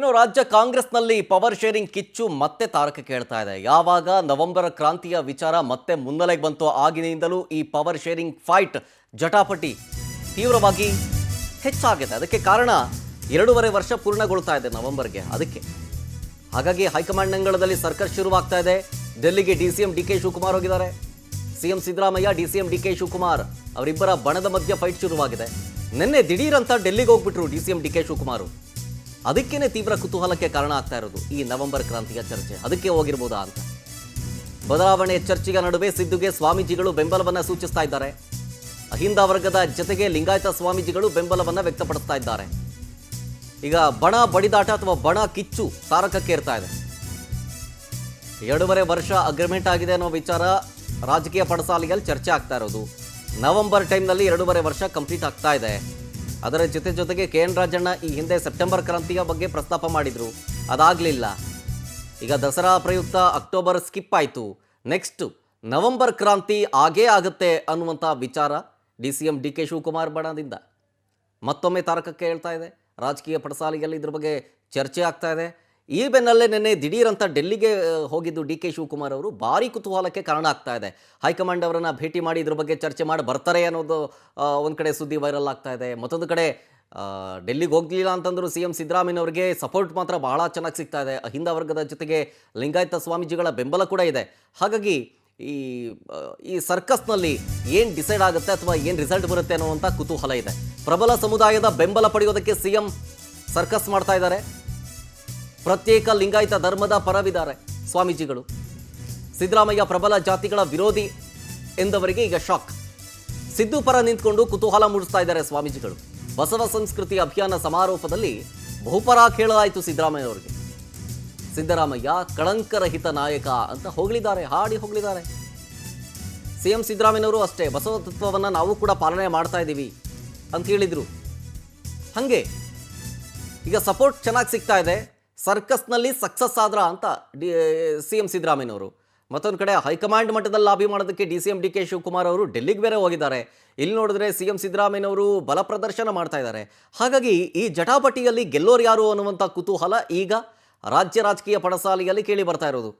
ಇನ್ನು ರಾಜ್ಯ ಕಾಂಗ್ರೆಸ್ನಲ್ಲಿ ಪವರ್ ಶೇರಿಂಗ್ ಕಿಚ್ಚು ಮತ್ತೆ ತಾರಕಕ್ಕೆ ಹೇಳ್ತಾ ಇದೆ. ಯಾವಾಗ ನವೆಂಬರ್ ಕ್ರಾಂತಿಯ ವಿಚಾರ ಮತ್ತೆ ಮುನ್ನೆಲೆಗೆ ಬಂತು ಆಗಿನಿಂದಲೂ ಈ ಪವರ್ ಶೇರಿಂಗ್ ಫೈಟ್ ಜಟಾಪಟಿ ತೀವ್ರವಾಗಿ ಹೆಚ್ಚಾಗಿದೆ. ಅದಕ್ಕೆ ಕಾರಣ 2.5 ವರ್ಷ ಪೂರ್ಣಗೊಳ್ತಾ ಇದೆ ನವೆಂಬರ್ಗೆ. ಅದಕ್ಕೆ ಹಾಗಾಗಿ ಹೈಕಮಾಂಡ್ ಅಂಗಳದಲ್ಲಿ ಸರ್ಕಸ್ ಶುರುವಾಗ್ತಾ ಇದೆ. ಡೆಲ್ಲಿಗೆ ಡಿಸಿಎಂ ಡಿ ಕೆ ಶಿವಕುಮಾರ್ ಹೋಗಿದ್ದಾರೆ. CM Siddaramaiah, DCM D K Shivakumar ಅವರಿಬ್ಬರ ಬಣದ ಮಧ್ಯ ಫೈಟ್ ಶುರುವಾಗಿದೆ. ನಿನ್ನೆ ದಿಢೀರಂತ ಡೆಲ್ಲಿಗೆ ಹೋಗ್ಬಿಟ್ರು ಡಿಸಿಎಂ ಡಿ ಕೆ ಶಿವಕುಮಾರ್. ಅದಕ್ಕೇನೆ ತೀವ್ರ ಕುತೂಹಲಕ್ಕೆ ಕಾರಣ ಆಗ್ತಾ ಇರೋದು ಈ ನವೆಂಬರ್ ಕ್ರಾಂತಿಯ ಚರ್ಚೆ. ಅದಕ್ಕೆ ಹೋಗಿರ್ಬೋದಾ ಅಂತ. ಬದಲಾವಣೆ ಚರ್ಚೆಯ ನಡುವೆ ಸಿದ್ದುಗೆ ಸ್ವಾಮೀಜಿಗಳು ಬೆಂಬಲವನ್ನ ಸೂಚಿಸ್ತಾ ಇದ್ದಾರೆ. ಅಹಿಂದ ವರ್ಗದ ಜೊತೆಗೆ ಲಿಂಗಾಯತ ಸ್ವಾಮೀಜಿಗಳು ಬೆಂಬಲವನ್ನ ವ್ಯಕ್ತಪಡಿಸ್ತಾ ಇದ್ದಾರೆ. ಈಗ ಬಣ ಬಡಿದಾಟ ಅಥವಾ ಬಣ ಕಿಚ್ಚು ತಾರಕಕ್ಕೆ ಇರ್ತಾ ಇದೆ. 2.5 ವರ್ಷ ಅಗ್ರಿಮೆಂಟ್ ಆಗಿದೆ ಅನ್ನೋ ವಿಚಾರ ರಾಜಕೀಯ ಪಡಸಾಲೆಯಲ್ಲಿ ಚರ್ಚೆ ಆಗ್ತಾ ಇರೋದು. ನವೆಂಬರ್ ಟೈಮ್ನಲ್ಲಿ 2.5 ವರ್ಷ ಕಂಪ್ಲೀಟ್ ಆಗ್ತಾ ಇದೆ. ಅದರ ಜೊತೆಗೆ KN ರಾಜಣ್ಣ ಈ ಹಿಂದೆ ಸೆಪ್ಟೆಂಬರ್ ಕ್ರಾಂತಿಯ ಬಗ್ಗೆ ಪ್ರಸ್ತಾಪ ಮಾಡಿದ್ರು, ಅದಾಗಲಿಲ್ಲ. ಈಗ ದಸರಾ ಪ್ರಯುಕ್ತ ಅಕ್ಟೋಬರ್ ಸ್ಕಿಪ್ ಆಯಿತು. ನೆಕ್ಸ್ಟ್ ನವೆಂಬರ್ ಕ್ರಾಂತಿ ಆಗೇ ಆಗುತ್ತೆ ಅನ್ನುವಂಥ ವಿಚಾರ DCM ಡಿ ಕೆ ಶಿವಕುಮಾರ್ ಬಣದಿಂದ ಮತ್ತೊಮ್ಮೆ ತಾರಕಕ್ಕೆ ಹೇಳ್ತಾ ಇದೆ. ರಾಜಕೀಯ ಪಡಸಾಲೆಯಲ್ಲಿ ಇದ್ರ ಬಗ್ಗೆ ಚರ್ಚೆ ಆಗ್ತಾ ಇದೆ. ಈ ಬೆನ್ನಲ್ಲೇ ನಿನ್ನೆ ದಿಢೀರಂತ ಡೆಲ್ಲಿಗೆ ಹೋಗಿದ್ದು ಡಿ ಕೆ ಶಿವಕುಮಾರ್ ಅವರು ಭಾರಿ ಕುತೂಹಲಕ್ಕೆ ಕಾರಣ ಆಗ್ತಾ ಇದೆ. ಹೈಕಮಾಂಡ್ ಅವರನ್ನು ಭೇಟಿ ಮಾಡಿ ಇದ್ರ ಬಗ್ಗೆ ಚರ್ಚೆ ಮಾಡಿ ಬರ್ತಾರೆ ಅನ್ನೋದು ಒಂದು ಕಡೆ ಸುದ್ದಿ ವೈರಲ್ ಆಗ್ತಾ ಇದೆ. ಮತ್ತೊಂದು ಕಡೆ ಡೆಲ್ಲಿಗೆ ಹೋಗಲಿಲ್ಲ ಅಂತಂದ್ರು ಸಿಎಂ ಸಿದ್ದರಾಮಯ್ಯನವರಿಗೆ ಸಪೋರ್ಟ್ ಮಾತ್ರ ಬಹಳ ಚೆನ್ನಾಗಿ ಸಿಗ್ತಾ ಇದೆ. ಅಹಿಂದ ವರ್ಗದ ಜೊತೆಗೆ ಲಿಂಗಾಯತ ಸ್ವಾಮೀಜಿಗಳ ಬೆಂಬಲ ಕೂಡ ಇದೆ. ಹಾಗಾಗಿ ಈ ಸರ್ಕಸ್ನಲ್ಲಿ ಏನು ಡಿಸೈಡ್ ಆಗುತ್ತೆ ಅಥವಾ ಏನು ರಿಸಲ್ಟ್ ಬರುತ್ತೆ ಅನ್ನುವಂಥ ಕುತೂಹಲ ಇದೆ. ಪ್ರಬಲ ಸಮುದಾಯದ ಬೆಂಬಲ ಪಡೆಯೋದಕ್ಕೆ ಸಿಎಂ ಸರ್ಕಸ್ ಮಾಡ್ತಾ ಇದ್ದಾರೆ. ಪ್ರತ್ಯೇಕ ಲಿಂಗಾಯತ ಧರ್ಮದ ಪರವಿದ್ದಾರೆ ಸ್ವಾಮೀಜಿಗಳು. ಸಿದ್ದರಾಮಯ್ಯ ಪ್ರಬಲ ಜಾತಿಗಳ ವಿರೋಧಿ ಎಂದವರಿಗೆ ಈಗ ಶಾಕ್. ಸಿದ್ದು ಪರ ನಿಂತ್ಕೊಂಡು ಕುತೂಹಲ ಮೂಡಿಸ್ತಾ ಇದ್ದಾರೆ ಸ್ವಾಮೀಜಿಗಳು. ಬಸವ ಸಂಸ್ಕೃತಿ ಅಭಿಯಾನ ಸಮಾರೋಪದಲ್ಲಿ ಬಹುಪರಾಕ್ ಹೇಳಲಾಯಿತು ಸಿದ್ದರಾಮಯ್ಯನವರಿಗೆ. ಸಿದ್ದರಾಮಯ್ಯ ಕಳಂಕರಹಿತ ನಾಯಕ ಅಂತ ಹೊಗಳಿದ್ದಾರೆ, ಹಾಡಿ ಹೊಗಳಿದ್ದಾರೆ. ಸಿಎಂ ಸಿದ್ದರಾಮಯ್ಯನವರು ಅಷ್ಟೇ ಬಸವ ತತ್ವವನ್ನು ನಾವು ಕೂಡ ಪಾಲನೆ ಮಾಡ್ತಾ ಇದ್ದೀವಿ ಅಂತ ಹೇಳಿದರು. ಹಾಗೆ ಈಗ ಸಪೋರ್ಟ್ ಚೆನ್ನಾಗಿ ಸಿಗ್ತಾ ಇದೆ. ಸರ್ಕಸ್ನಲ್ಲಿ ಸಕ್ಸಸ್ ಆದ್ರ ಅಂತ ಸಿಎಂ ಸಿದ್ದರಾಮಯ್ಯನವರು. ಮತ್ತೊಂದು ಕಡೆ ಹೈಕಮಾಂಡ್ ಮಟ್ಟದಲ್ಲಿ ಲಾಬಿ ಮಾಡೋದಕ್ಕೆ DCM ಡಿ ಕೆ ಶಿವಕುಮಾರ್ ಅವರು ಡೆಲ್ಲಿಗೆ ಬೇರೆ ಹೋಗಿದ್ದಾರೆ. ಇಲ್ಲಿ ನೋಡಿದ್ರೆ ಸಿಎಂ ಸಿದ್ದರಾಮಯ್ಯನವರು ಬಲ ಪ್ರದರ್ಶನ ಮಾಡ್ತಾ ಇದ್ದಾರೆ. ಹಾಗಾಗಿ ಈ ಜಟಾಪಟಿಯಲ್ಲಿ ಗೆಲ್ಲೋರು ಯಾರು ಅನ್ನುವಂಥ ಕುತೂಹಲ ಈಗ ರಾಜ್ಯ ರಾಜಕೀಯ ಪಡಸಾಲೆಯಲ್ಲಿ ಕೇಳಿ ಬರ್ತಾ ಇರೋದು.